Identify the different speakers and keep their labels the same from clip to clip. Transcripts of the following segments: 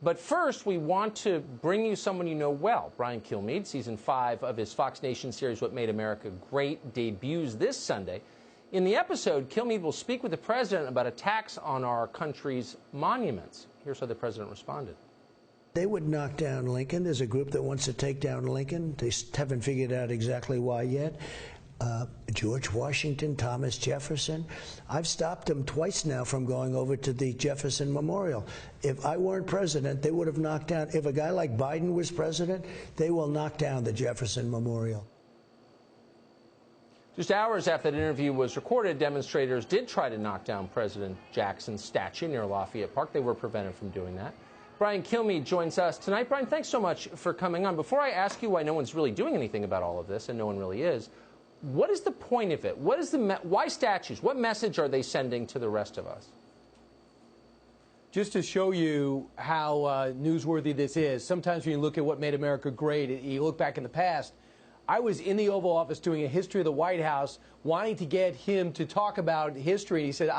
Speaker 1: But first, we want to bring you someone you know well. Brian Kilmeade, season 5 of his Fox Nation series, What Made America Great, debuts this Sunday. In the episode, Kilmeade will speak with the president about attacks on our country's monuments. Here's how the president responded.
Speaker 2: They would knock down Lincoln. There's a group that wants to take down Lincoln. They haven't figured out exactly why yet. George Washington, Thomas Jefferson. I've stopped them twice now from going over to the Jefferson Memorial. If I weren't president, they would have knocked down. If a guy like Biden was president, they will knock down the Jefferson Memorial.
Speaker 1: Just hours after that interview was recorded, demonstrators did try to knock down President Jackson's statue near Lafayette Park. They were prevented from doing that. Brian Kilmeade joins us tonight. Brian, thanks so much for coming on. Before I ask you why no one's really doing anything about all of this, and no one really is, what is the point of it? What is why statues? What message are they sending to the rest of us?
Speaker 3: Just to show you how newsworthy this is, sometimes when you look at what made America great, you look back in the past. I was in the Oval Office doing a history of the White House, wanting to get him to talk about history. And he said,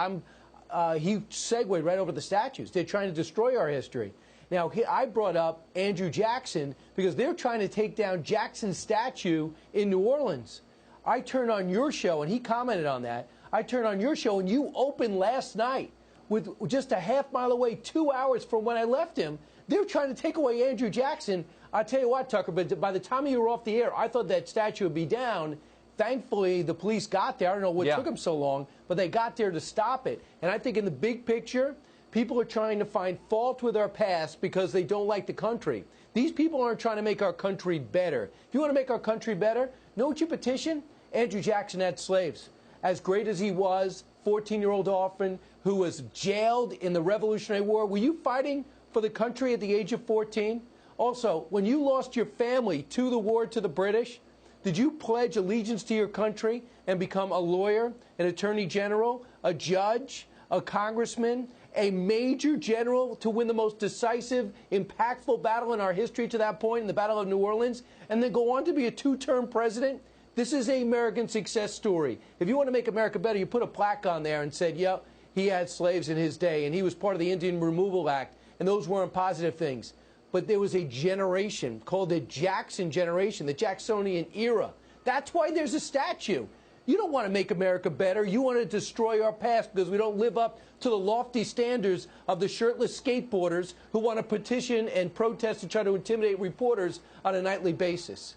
Speaker 3: he segued right over the statues. They're trying to destroy our history. Now, I brought up Andrew Jackson because they're trying to take down Jackson's statue in New Orleans. I turned on your show, and he commented on that. I turned on your show, and you opened last night with just a half-mile away, 2 hours from when I left him. They're trying to take away Andrew Jackson. I'll tell you what, Tucker, but by the time you were off the air, I thought that statue would be down. Thankfully, the police got there. I don't know what took them so long, but they got there to stop it. And I think in the big picture, people are trying to find fault with our past because they don't like the country. These people aren't trying to make our country better. If you want to make our country better, know what you petition? Andrew Jackson had slaves. As great as he was, 14-year-old orphan who was jailed in the Revolutionary War, were you fighting for the country at the age of 14? Also, when you lost your family to the war to the British, did you pledge allegiance to your country and become a lawyer, an attorney general, a judge, a congressman, a major general to win the most decisive, impactful battle in our history to that point, in the Battle of New Orleans, and then go on to be a 2-term president? This is an American success story. If you want to make America better, you put a plaque on there and said, yeah, he had slaves in his day, and he was part of the Indian Removal Act, and those weren't positive things. But there was a generation called the Jackson generation, the Jacksonian era. That's why there's a statue. You don't want to make America better. You want to destroy our past because we don't live up to the lofty standards of the shirtless skateboarders who want to petition and protest and try to intimidate reporters on a nightly basis.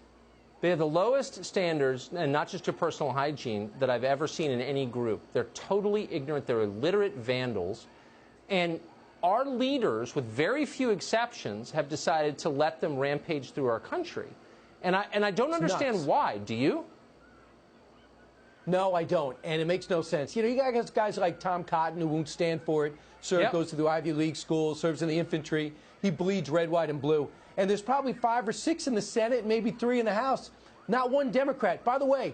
Speaker 1: They have the lowest standards, and not just to personal hygiene, that I've ever seen in any group. They're totally ignorant. They're illiterate vandals. And our leaders, with very few exceptions, have decided to let them rampage through our country. And I don't understand why. Do you?
Speaker 3: No, I don't. And it makes no sense. You know, you got guys like Tom Cotton who won't stand for it, goes to the Ivy League school, serves in the infantry. He bleeds red, white, and blue. And there's probably 5 or 6 in the Senate, maybe 3 in the House. Not one Democrat. By the way,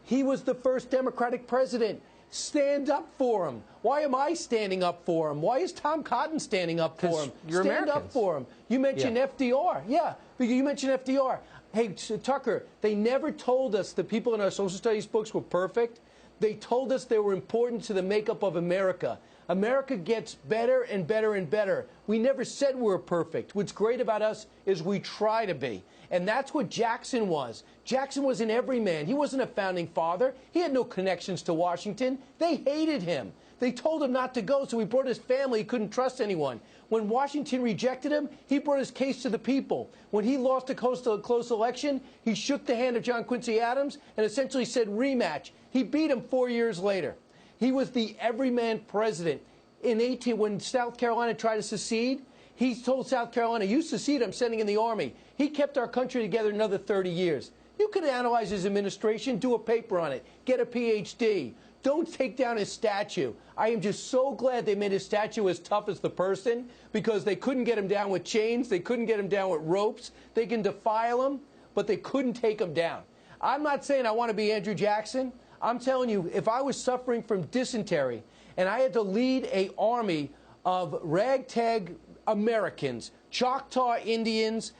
Speaker 3: he was the first Democratic president. Stand up for him. Why am I standing up for him? Why is Tom Cotton standing up for him? Stand up for him. You mentioned FDR. Yeah, but you mentioned FDR. Hey, Tucker, they never told us the people in our social studies books were perfect. They told us they were important to the makeup of America. America gets better and better and better. We never said we're perfect. What's great about us is we try to be. And that's what Jackson was. Jackson was an everyman. He wasn't a founding father. He had no connections to Washington. They hated him. They told him not to go, so he brought his family. He couldn't trust anyone. When Washington rejected him, he brought his case to the people. When he lost a close election, he shook the hand of John Quincy Adams and essentially said rematch. He beat him 4 years later. He was the everyman president. When South Carolina tried to secede, he told South Carolina, you secede, I'm sending in the Army. He kept our country together another 30 years. You could analyze his administration, do a paper on it, get a Ph.D. Don't take down his statue. I am just so glad they made his statue as tough as the person because they couldn't get him down with chains. They couldn't get him down with ropes. They can defile him, but they couldn't take him down. I'm not saying I want to be Andrew Jackson. I'm telling you, if I was suffering from dysentery and I had to lead an army of ragtag Americans, Choctaw Indians,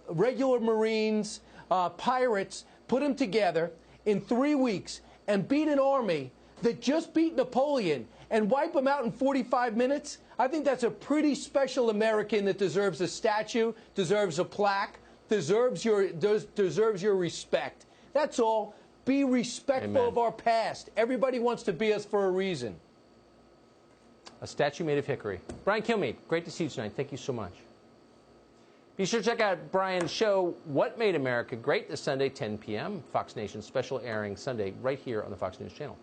Speaker 3: regular Marines, pirates, put them together in 3 weeks and beat an army that just beat Napoleon and wipe them out in 45 minutes? I think that's a pretty special American that deserves a statue, deserves a plaque, deserves your respect. That's all. Be respectful
Speaker 1: Amen.
Speaker 3: of our past. Everybody wants to be us for a reason.
Speaker 1: A statue made of hickory. Brian Kilmeade, great to see you tonight. Thank you so much. Be sure to check out Brian's show, What Made America Great, this Sunday, 10 p.m. Fox Nation special airing Sunday right here on the Fox News Channel.